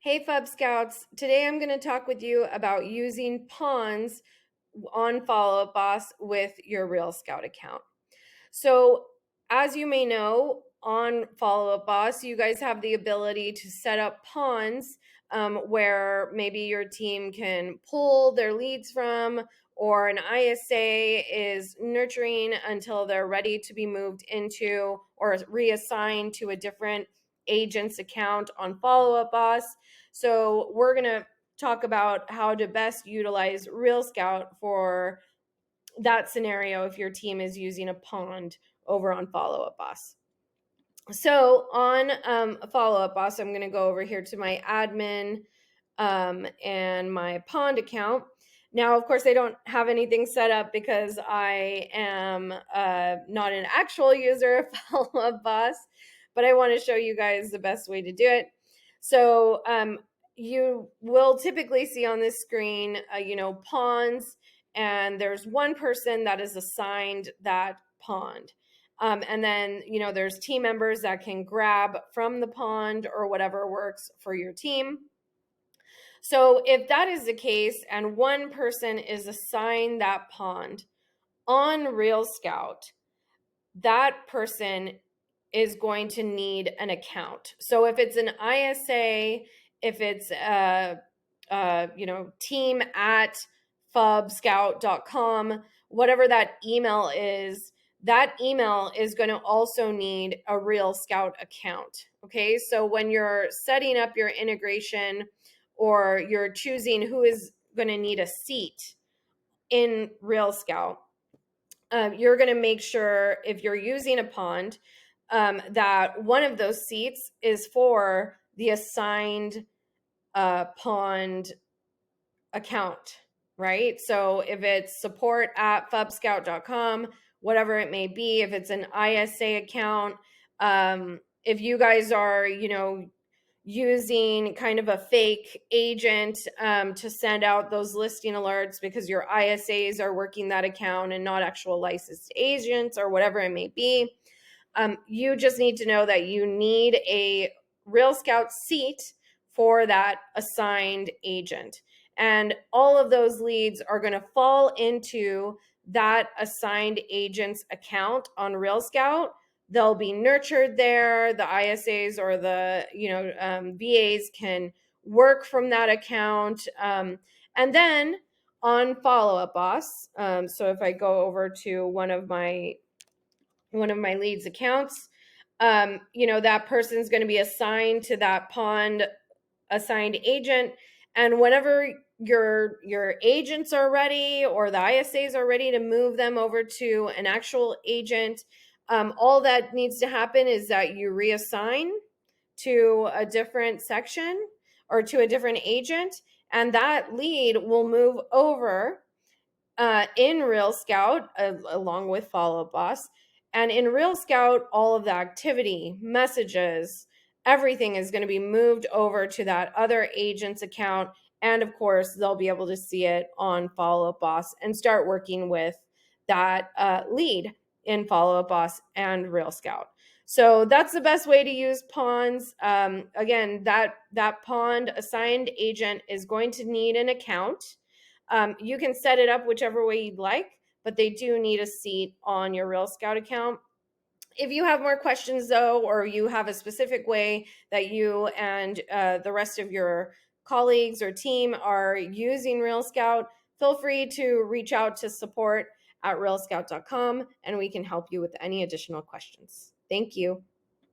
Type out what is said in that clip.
Hey FUB Scouts, today I'm going to talk with you about using pawns on Follow Up Boss with your RealScout account. So as you may know, on Follow Up Boss, you guys have the ability to set up pawns where maybe your team can pull their leads from, or an ISA is nurturing until they're ready to be moved into or reassigned to a different agent's account on Follow Up Boss. So we're going to talk about how to best utilize RealScout for that scenario if your team is using a pond over on Follow Up Boss. So on Follow Up Boss, I'm going to go over here to my admin and my pond account. Now, of course, I don't have anything set up because I am not an actual user of Follow Up Boss, but I want to show you guys the best way to do it. So you will typically see on this screen, ponds, and there's one person that is assigned that pond. And then, there's team members that can grab from the pond or whatever works for your team. So if that is the case and one person is assigned that pond on RealScout, that person is going to need an account. So if it's an ISA, if it's team at FUBscout.com, whatever that email is going to also need a RealScout account. Okay, so when you're setting up your integration or you're choosing who is going to need a seat in RealScout, you're going to make sure, if you're using a pond, that one of those seats is for the assigned pond account, right? So if it's support at FUBscout.com, whatever it may be, if it's an ISA account, if you guys are, using kind of a fake agent to send out those listing alerts because your ISAs are working that account and not actual licensed agents or whatever it may be, you just need to know that you need a RealScout seat for that assigned agent. And all of those leads are going to fall into that assigned agent's account on RealScout. They'll be nurtured there. The ISAs or the VAs can work from that account. And then on Follow Up Boss, so if I go over to one of my leads accounts, that person's going to be assigned to that pond assigned agent. And whenever your agents are ready or the ISAs are ready to move them over to an actual agent, all that needs to happen is that you reassign to a different section or to a different agent, and that lead will move over in RealScout along with Follow Up Boss. And in RealScout, all of the activity, messages, everything is going to be moved over to that other agent's account. And of course, they'll be able to see it on Follow Up Boss and start working with that lead in Follow Up Boss and RealScout. So that's the best way to use pawns. Again, that pond assigned agent is going to need an account. You can set it up whichever way you'd like, but they do need a seat on your RealScout account. If you have more questions, though, or you have a specific way that you and the rest of your colleagues or team are using RealScout, feel free to reach out to support at realscout.com, and we can help you with any additional questions. Thank you.